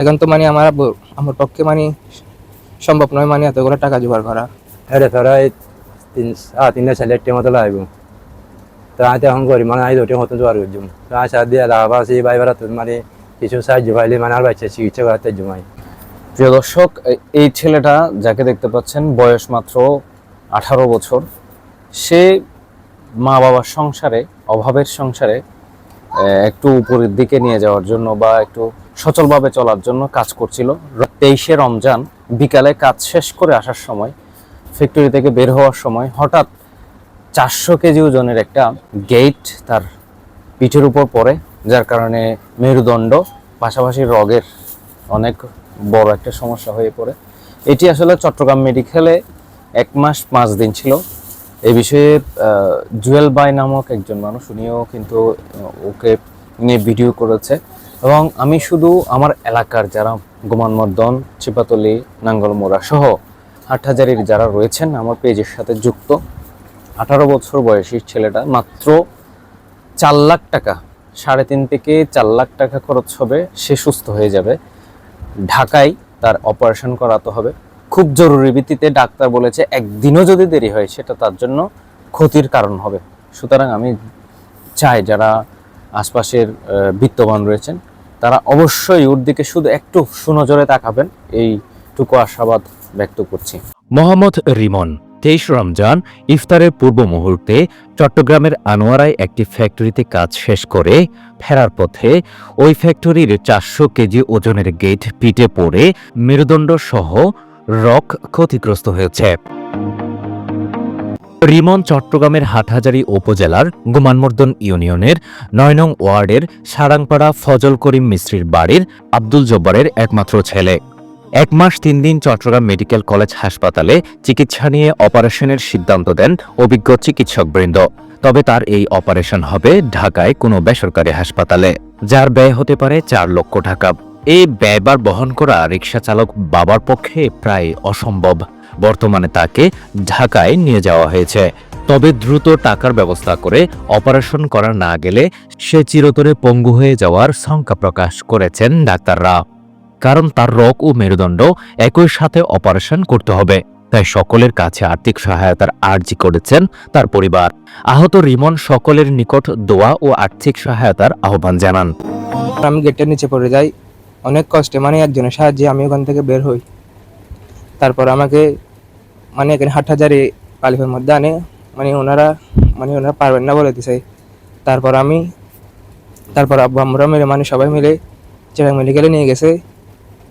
এখন তো মানে আমার পক্ষে মানে সম্ভব নয় মানে এতগুলো টাকা জোগাড় করা। এটা প্রায় 3-4 মতো লাগবে। তো আমি তো এখন করি মানে আমি ওটি মতন জোগাড় করছি। তো আমি সার দিয়ে লাভ আছে ভাই বেড়া মানে কিছু সাহায্য পাইলে মানে আর বাচ্চা চিকিৎসা করাতে জমাই। প্রিয় দর্শক, এই ছেলেটা যাকে দেখতে পাচ্ছেন বয়স মাত্র 18 বছর, সে মা বাবার সংসারে, অভাবের সংসারে একটু উপরের দিকে নিয়ে যাওয়ার জন্য বা একটু সচলভাবে চলার জন্য কাজ করছিল। 23শে রমজান বিকালে কাজ শেষ করে আসার সময়, ফ্যাক্টরি থেকে বের হওয়ার সময় হঠাৎ 400 কেজি ওজনের একটা গেট তার পিঠের উপর পড়ে, যার কারণে মেরুদণ্ড পাশাপাশি রগের অনেক বড় একটা সমস্যা হয়ে পড়ে। এটি আসলে চট্টগ্রাম মেডিকেলে 1 মাস 5 দিন ছিল। এই বিষয়ে জুয়েল বাই নামক একজন মানুষ, উনিও কিন্তু ওকে নিয়ে ভিডিও করেছে। এবং আমি শুধু আমার এলাকার যারা গোমানমর্দন, চিপাতলি, নাঙ্গলমোড়া সহ হাটহাজারীর যারা রয়েছেন আমার পেজের সাথে যুক্ত, 18 বছর বয়সী ছেলেটা মাত্র 4 লাখ টাকা, 3.5 থেকে 4 লাখ টাকা খরচ হবে, সে সুস্থ হয়ে যাবে। ঢাকায় তার অপারেশন করাতে হবে খুব জরুরি ভিত্তিতে। ডাক্তার বলেছে একদিনও যদি দেরি হয় সেটা তার জন্য ক্ষতির কারণ হবে। সুতরাং আমি চাই যারা আশপাশের বিত্তবান রয়েছেন তারা অবশ্যই ওর দিকে শুধু একটু সুনজরে তাকাবেন, এইটুকু আশাবাদ ব্যক্ত করছি। মোহাম্মদ রিমন 23 রমজান ইফতারের পূর্ব মুহূর্তে চট্টগ্রামের আনোয়ারায় একটি ফ্যাক্টরিতে কাজ শেষ করে ফেরার পথে ওই ফ্যাক্টরির 400 কেজি ওজনের গেট পিটে পড়ে মেরুদণ্ড সহ রগ ক্ষতিগ্রস্ত হয়েছে। রিমন চট্টগ্রামের হাটহাজারী উপজেলার গোমানমর্দন ইউনিয়নের 9 নং ওয়ার্ডের সারাংপাড়া ফজল করিম মিস্ত্রির বাড়ির আব্দুল জব্বারের একমাত্র ছেলে। 1 মাস 3 দিন চট্টগ্রাম মেডিকেল কলেজ হাসপাতালে চিকিৎসা নিয়ে অপারেশনের সিদ্ধান্ত দেন অভিজ্ঞ চিকিৎসকবৃন্দ। তবে তার এই অপারেশন হবে ঢাকায় কোনো বেসরকারি হাসপাতালে, যার ব্যয় হতে পারে 4 লক্ষ টাকা। এই ব্যয়ভার বহন করা রিকশা চালক বাবার পক্ষে প্রায় অসম্ভব। বর্তমানে তাকে ঢাকায় নিয়ে যাওয়া হয়েছে। তবে দ্রুত টাকার ব্যবস্থা করে অপারেশন করা না গেলে সে চিরতরে পঙ্গু হয়ে যাওয়ার শঙ্কা প্রকাশ করেছেন ডাক্তাররা। কারণ তার রগ ও মেরুদণ্ড একই সাথে অপারেশন করতে হবে, তাই সকলের কাছে আর্থিক সহায়তার আর্জি করেছেন তার পরিবার। আহত রিমন সকলের নিকট দোয়া ও আর্থিক সহায়তার আহ্বান জানান। আমি গেটের নিচে পড়ে যাই অনেক কষ্টে, মানে একজনের সাহায্যে আমি ওখান থেকে বের হই। তারপর আমাকে মানে এখানে হাটহাজারী কালিফের মধ্যে আনে, ওনারা পারবেন না বলে দিছে। তারপর আব্বু আমরা মিলে সবাই মিলে চিরাং মেডিকেলে নিয়ে গেছে।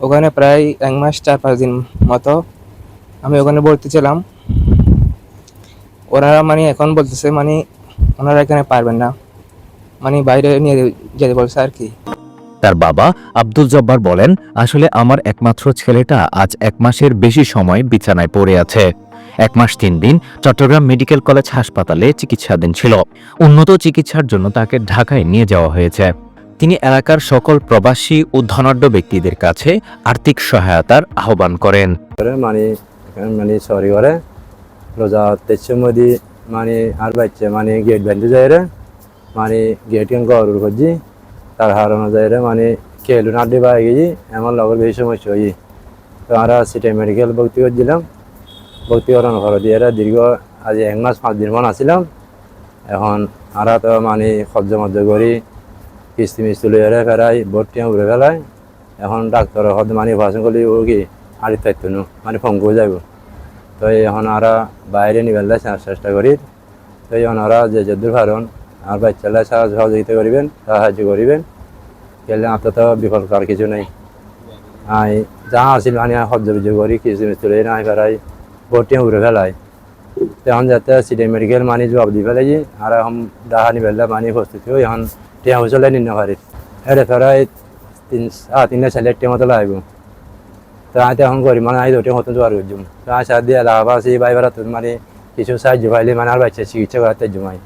ওখানে প্রায় 1 মাস 4-5 দিন মতো আমি ওখানে ভর্তি ছিলাম। ওরা এখন বলতেছে ওনারা এখানে পারবেন না, বাইরে নিয়ে যেতে বলছে আর কি। তার বাবা আব্দুল জব্বার বলেন, আসলে আমার একমাত্র ছেলেটা আজ 1 মাসের বেশি সময় বিছানায় পড়ে আছে। 1 মাস 3 দিন চট্টগ্রাম মেডিকেল কলেজ হাসপাতালে চিকিৎসাধীন ছিল। উন্নত চিকিৎসার জন্য তাকে ঢাকায় নিয়ে যাওয়া হয়েছে। তিনি এলাকার সকল প্রবাসী ও ধনাঢ্য ব্যক্তিদের কাছে আর্থিক সহায়তার আহ্বান করেন। সরি করে রোজা 23 মধ্যে আর বাচ্চা গেট বেঁধে যায় রে, গেট কেন গরুর করছি তার হারানো যায় রে, খেলুন আড্ডি পাই গেছি এমন লগর বেশি সমস্যা হই। তো আমরা সিটি মেডিকেল ভর্তি করছিলাম। ভর্তি করানোর পর দিয়ে দীর্ঘ আজ 1 মাস 5 দিন মন আসছিলাম। এখন আমরা তো সহ্য মধ্য করি কিস্তি মিস্তি লইয়ারে ফেরাই ভর্তি উড়ে ফেলায়। এখন ডাক্তার অপারেশন করলে ও কি হাড়ির থাকতো না, ফঙ্গু যাইব। তো এখন আমরা বাইরে নিবেলা চেষ্টা করি। তো ওনারা যে যদুর কারণ আর বাচ্চারা সহযোগিতা করিবেন, সাহায্য করিবেন, খেলে আত্মত বিকল্প আর কিছু নেই। যা আসিল সহ্য করি কিস্তি মিস্তি লই না ফেরাই ভর্তি উড়ে ফেলায়। তখন যাতে সিটি মেডিকেল জবাব দি ফেলাই আর এখন ডাহা নিবেলা প্রস্তুতি হই এখন টিয়া হুচলে নিতে পারি। এটা প্রায় 3-4 মতো লাগবে। তো আমি এখন করি আমি দুটো মতন জোগাড় করছি। তো আমি সার দিয়ে লাভ আছে ভাই বেড়া কিছু সাহায্য পাইলে আর বাচ্চা চিকিৎসা করাতে জমাই।